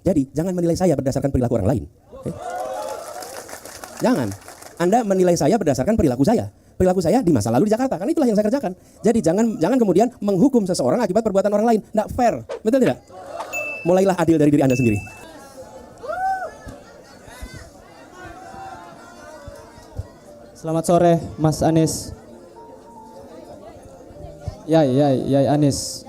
Jadi jangan menilai saya berdasarkan perilaku orang lain. Oke? Jangan. Anda menilai saya berdasarkan perilaku saya. Perilaku saya di masa lalu di Jakarta, karena itulah yang saya kerjakan. Jadi jangan kemudian menghukum seseorang akibat perbuatan orang lain. Tidak fair, betul tidak? Mulailah adil dari diri Anda sendiri. Selamat sore, Mas Anies. Ya, Anies.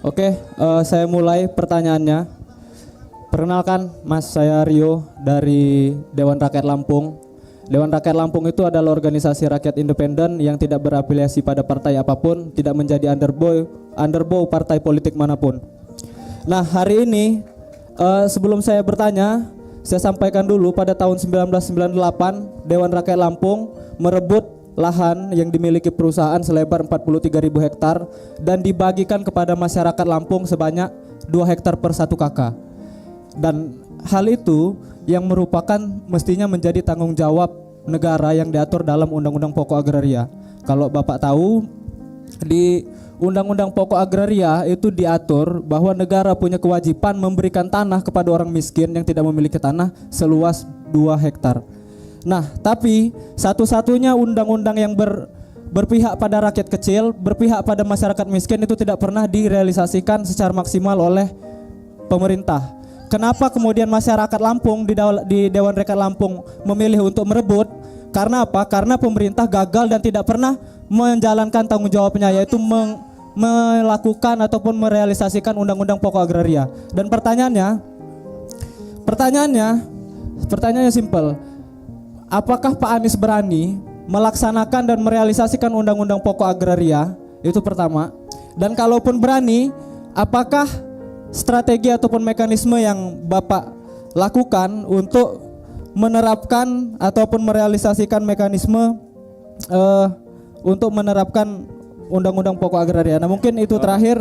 Oke, saya mulai pertanyaannya. Perkenalkan, Mas, saya Rio dari Dewan Rakyat Lampung. Dewan Rakyat Lampung itu adalah organisasi rakyat independen yang tidak berafiliasi pada partai apapun, tidak menjadi underbow partai politik manapun. Nah, hari ini sebelum saya bertanya, saya sampaikan dulu pada tahun 1998 Dewan Rakyat Lampung merebut lahan yang dimiliki perusahaan selebar 43.000 hektar dan dibagikan kepada masyarakat Lampung sebanyak 2 hektar per 1 kakak. Dan hal itu yang merupakan mestinya menjadi tanggung jawab negara yang diatur dalam Undang-Undang Pokok Agraria. Kalau Bapak tahu, di Undang-Undang Pokok Agraria itu diatur bahwa negara punya kewajiban memberikan tanah kepada orang miskin yang tidak memiliki tanah seluas 2 hektar. Nah, tapi satu-satunya undang-undang yang berpihak pada rakyat kecil, berpihak pada masyarakat miskin itu tidak pernah direalisasikan secara maksimal oleh pemerintah. Kenapa kemudian masyarakat Lampung di Dewan Rakyat Lampung memilih untuk merebut? Karena apa? Karena pemerintah gagal dan tidak pernah menjalankan tanggung jawabnya, yaitu melakukan ataupun merealisasikan Undang-Undang Pokok Agraria. Dan pertanyaannya simpel. Apakah Pak Anies berani melaksanakan dan merealisasikan Undang-Undang Pokok Agraria? Itu pertama. Dan kalaupun berani, apakah strategi ataupun mekanisme yang Bapak lakukan untuk menerapkan ataupun merealisasikan mekanisme untuk menerapkan Undang-Undang Pokok Agraria? Nah, mungkin itu terakhir.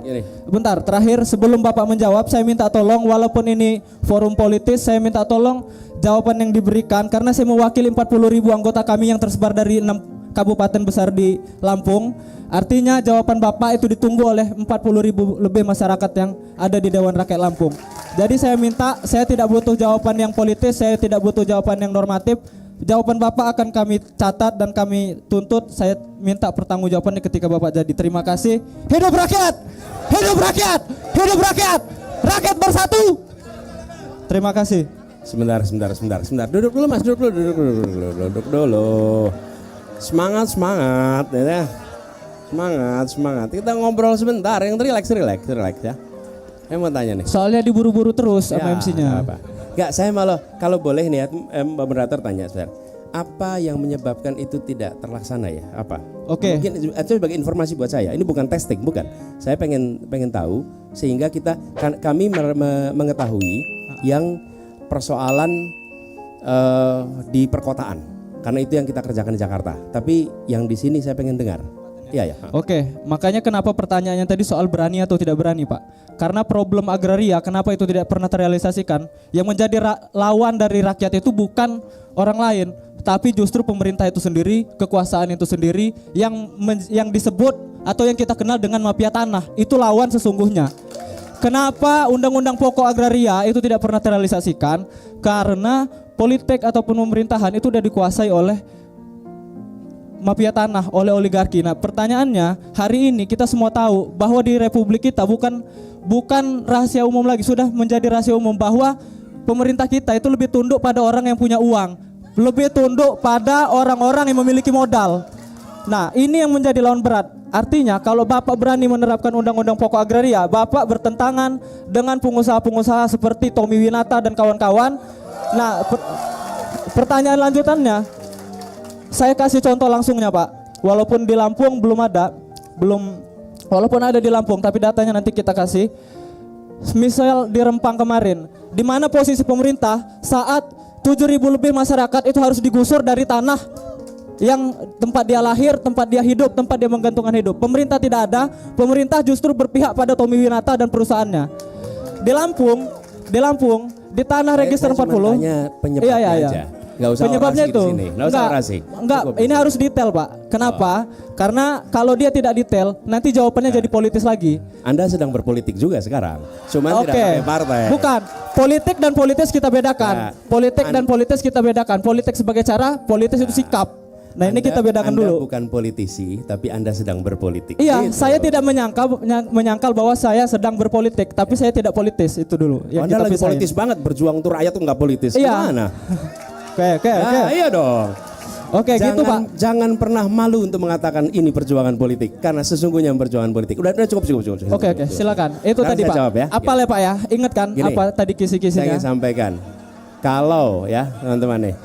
Terakhir sebelum Bapak menjawab, saya minta tolong, walaupun ini forum politis, saya minta tolong jawaban yang diberikan, karena saya mewakili 40.000 anggota kami yang tersebar dari 6 kabupaten besar di Lampung. Artinya jawaban Bapak itu ditunggu oleh 40.000 lebih masyarakat yang ada di Dewan Rakyat Lampung. Jadi saya minta, saya tidak butuh jawaban yang politis, saya tidak butuh jawaban yang normatif. Jawaban Bapak akan kami catat dan kami tuntut. Saya minta pertanggungjawabannya ketika Bapak jadi. Terima kasih. Hidup rakyat! Hidup rakyat! Hidup rakyat! Rakyat bersatu! Terima kasih. Sebentar. Duduk dulu Mas, duduk dulu. Semangat ya. Semangat. Kita ngobrol sebentar, yang relax ya. Saya mau tanya nih. Soalnya diburu-buru terus sama MC-nya. Enggak, saya malah kalau boleh nih moderator tanya sebentar. Apa yang menyebabkan itu tidak terlaksana ya? Apa? Oke. Mungkin itu sebagai informasi buat saya. Ini bukan testing, bukan. Saya pengen tahu sehingga kami mengetahui yang persoalan di perkotaan. Karena itu yang kita kerjakan di Jakarta. Tapi yang di sini saya pengen dengar. Iya ya. Oke, makanya kenapa pertanyaannya tadi soal berani atau tidak berani, Pak? Karena problem agraria, kenapa itu tidak pernah terrealisasikan? Yang menjadi lawan dari rakyat itu bukan orang lain, tapi justru pemerintah itu sendiri, kekuasaan itu sendiri yang disebut atau yang kita kenal dengan mafia tanah. Itu lawan sesungguhnya. Kenapa Undang-Undang Pokok Agraria itu tidak pernah terrealisasikan? Karena politik ataupun pemerintahan itu sudah dikuasai oleh mafia tanah, oleh oligarki. Nah, pertanyaannya, hari ini kita semua tahu bahwa di republik kita bukan rahasia umum lagi, sudah menjadi rahasia umum bahwa pemerintah kita itu lebih tunduk pada orang yang punya uang, lebih tunduk pada orang-orang yang memiliki modal. Nah, ini yang menjadi lawan berat. Artinya kalau Bapak berani menerapkan Undang-Undang Pokok Agraria, Bapak bertentangan dengan pengusaha-pengusaha seperti Tommy Winata dan kawan-kawan. Nah, pertanyaan lanjutannya, saya kasih contoh langsungnya, Pak. Walaupun di Lampung walaupun ada di Lampung, tapi datanya nanti kita kasih. Misal di Rempang kemarin, di mana posisi pemerintah saat 7.000 lebih masyarakat itu harus digusur dari tanah yang tempat dia lahir, tempat dia hidup, tempat dia menggantungkan hidup. Pemerintah tidak ada, pemerintah justru berpihak pada Tommy Winata dan perusahaannya. Di Lampung, di tanah register 40. Iya. Nggak usah Penyebabnya orasi di itu. sini. Nggak usah orasi. Enggak, Cukup. ini harus detail, Pak. Kenapa? Karena kalau dia tidak detail, nanti jawabannya jadi politis lagi. Anda sedang berpolitik juga sekarang. Cuman Oke. tidak pakai partai. Bukan. Politik dan politis kita bedakan. Ya. Politik dan politis kita bedakan. Politik sebagai cara, politis itu sikap. Nah, ini kita bedakan Anda dulu. bukan politisi, tapi Anda sedang berpolitik. Iya, Gitu. saya tidak menyangkal bahwa saya sedang berpolitik, tapi saya tidak politis, itu dulu yang Anda kita lagi pisahin. politis banget, berjuang untuk rakyat tuh nggak politis. Iya. Gimana? Oke. Nah, iya dong. Oke, gitu, Pak. Jangan pernah malu untuk mengatakan ini perjuangan politik, karena sesungguhnya perjuangan politik. Udah cukup. Oke, silakan. Itu Sekarang tadi, saya Pak. jawab ya. Apa ya, Pak ya? Ingat kan Gini, apa tadi Saya kisi-kisinya? ingin sampaikan, kalau ya teman-teman nih,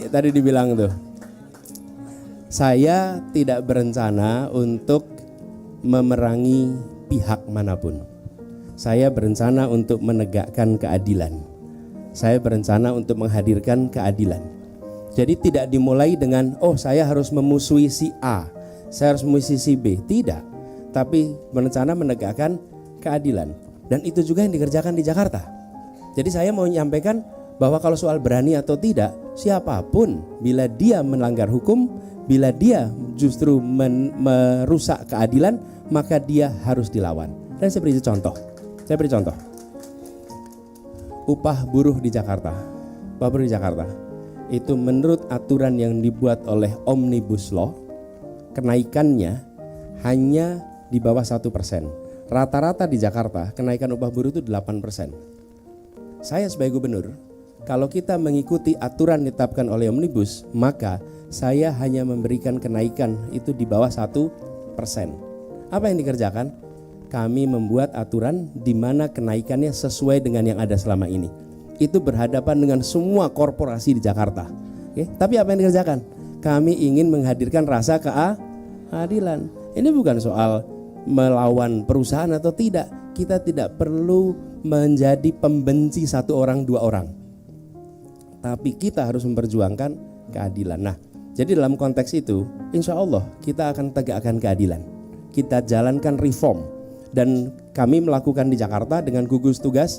tadi dibilang tuh, saya tidak berencana untuk memerangi pihak manapun. Saya berencana untuk menegakkan keadilan. Saya berencana untuk menghadirkan keadilan. Jadi tidak dimulai dengan saya harus memusuhi si A, saya harus memusuhi si B. Tidak. Tapi berencana menegakkan keadilan. Dan itu juga yang dikerjakan di Jakarta. Jadi saya mau menyampaikan bahwa kalau soal berani atau tidak, siapapun bila dia melanggar hukum, bila dia justru merusak keadilan, maka dia harus dilawan. Dan saya beri contoh. Upah buruh di Jakarta. Upah buruh di Jakarta itu menurut aturan yang dibuat oleh Omnibus Law, kenaikannya hanya di bawah 1%. Rata-rata di Jakarta kenaikan upah buruh itu 8%. Saya sebagai gubernur, kalau kita mengikuti aturan ditetapkan oleh Omnibus, maka saya hanya memberikan kenaikan itu di bawah 1%. Apa yang dikerjakan? Kami membuat aturan di mana kenaikannya sesuai dengan yang ada selama ini. Itu berhadapan dengan semua korporasi di Jakarta. Oke? Tapi apa yang dikerjakan? Kami ingin menghadirkan rasa keadilan. Ini bukan soal melawan perusahaan atau tidak. Kita tidak perlu menjadi pembenci satu orang, dua orang. Tapi kita harus memperjuangkan keadilan. Nah, jadi dalam konteks itu, insya Allah kita akan tegakkan keadilan. Kita jalankan reform. Dan kami melakukan di Jakarta dengan gugus tugas.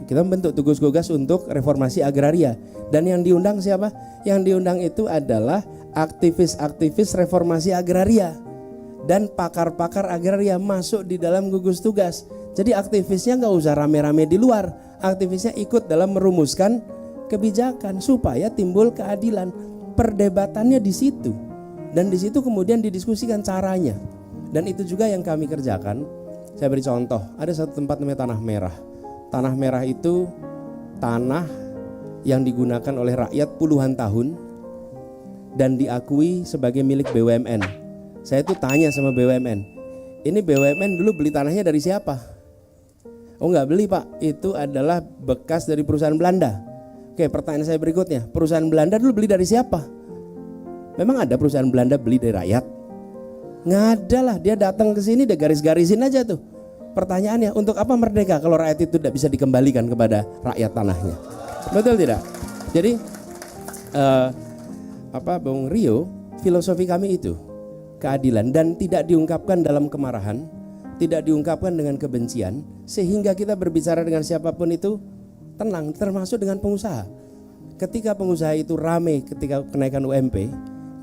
Kita membentuk gugus tugas untuk reformasi agraria. Dan yang diundang siapa? Yang diundang itu adalah aktivis-aktivis reformasi agraria. Dan pakar-pakar agraria masuk di dalam gugus tugas. Jadi aktivisnya nggak usah rame-rame di luar. Aktivisnya ikut dalam merumuskan kebijakan supaya timbul keadilan. Perdebatannya di situ. Dan di situ kemudian didiskusikan caranya. Dan itu juga yang kami kerjakan. Saya beri contoh, ada satu tempat namanya Tanah Merah. Tanah Merah itu tanah yang digunakan oleh rakyat puluhan tahun dan diakui sebagai milik BUMN. Saya tuh tanya sama BUMN, ini BUMN dulu beli tanahnya dari siapa? Oh nggak beli Pak, itu adalah bekas dari perusahaan Belanda. Oke, pertanyaan saya berikutnya, perusahaan Belanda dulu beli dari siapa? Memang ada perusahaan Belanda beli dari rakyat? Nggak ada lah, dia datang ke sini dia garis-garisin aja tuh. Pertanyaannya, untuk apa merdeka kalau rakyat itu tidak bisa dikembalikan kepada rakyat tanahnya? Betul tidak? Jadi Bung Rio, filosofi kami itu keadilan dan tidak diungkapkan dalam kemarahan, tidak diungkapkan dengan kebencian, sehingga kita berbicara dengan siapapun itu tenang, termasuk dengan pengusaha. Ketika pengusaha itu rame ketika kenaikan UMP,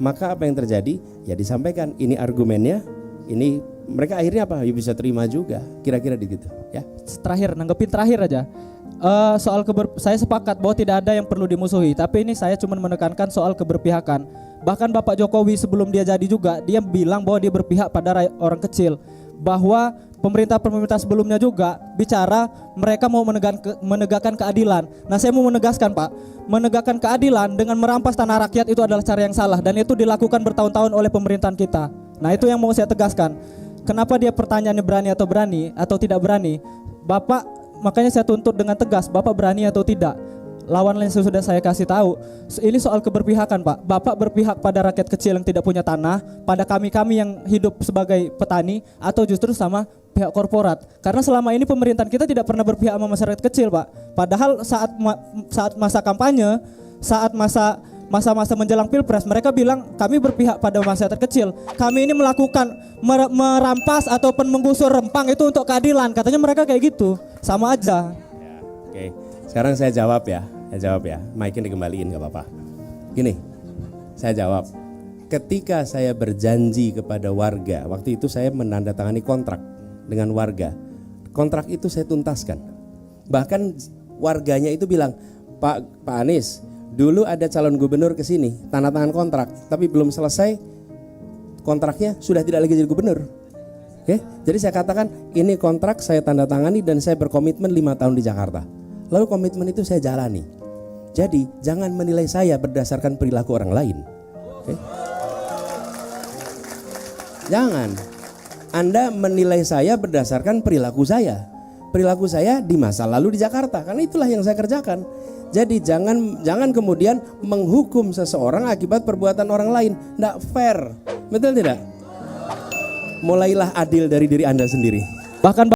maka apa yang terjadi? Ya disampaikan, ini argumennya, ini mereka akhirnya apa? Ya bisa terima juga, kira-kira begitu. Ya. Nanggepin terakhir aja. Saya sepakat bahwa tidak ada yang perlu dimusuhi, tapi ini saya cuma menekankan soal keberpihakan. Bahkan Bapak Jokowi sebelum dia jadi juga, dia bilang bahwa dia berpihak pada orang kecil. Bahwa pemerintah sebelumnya juga bicara mereka mau menegakkan keadilan. Nah, saya mau menegaskan Pak, menegakkan keadilan dengan merampas tanah rakyat itu adalah cara yang salah dan itu dilakukan bertahun-tahun oleh pemerintahan kita. Nah, itu yang mau saya tegaskan. Kenapa dia pertanyaannya berani atau tidak berani? Bapak, makanya saya tuntut dengan tegas, Bapak berani atau tidak? Lawan yang sudah saya kasih tahu, ini soal keberpihakan Pak. Bapak berpihak pada rakyat kecil yang tidak punya tanah, pada kami-kami yang hidup sebagai petani, atau justru sama pihak korporat? Karena selama ini pemerintahan kita tidak pernah berpihak sama masyarakat kecil Pak. Padahal saat masa kampanye, saat masa-masa menjelang pilpres, mereka bilang kami berpihak pada masyarakat kecil. Kami ini melakukan merampas ataupun menggusur Rempang itu untuk keadilan. Katanya mereka kayak gitu, sama aja. Oke. Sekarang saya jawab ya. Mic-nya dikembaliin nggak apa-apa. Gini, saya jawab. Ketika saya berjanji kepada warga, waktu itu saya menandatangani kontrak dengan warga. Kontrak itu saya tuntaskan. Bahkan warganya itu bilang, Pak Anies, dulu ada calon gubernur ke sini, tanda tangan kontrak, tapi belum selesai kontraknya, sudah tidak lagi jadi gubernur. Oke? Jadi saya katakan, ini kontrak saya tanda tangani dan saya berkomitmen 5 tahun di Jakarta. Lalu komitmen itu saya jalani. Jadi jangan menilai saya berdasarkan perilaku orang lain. Oke? Jangan. Anda menilai saya berdasarkan perilaku saya. Perilaku saya di masa lalu di Jakarta, karena itulah yang saya kerjakan. Jadi jangan kemudian menghukum seseorang akibat perbuatan orang lain. Nggak fair. Betul tidak? Mulailah adil dari diri Anda sendiri. Bahkan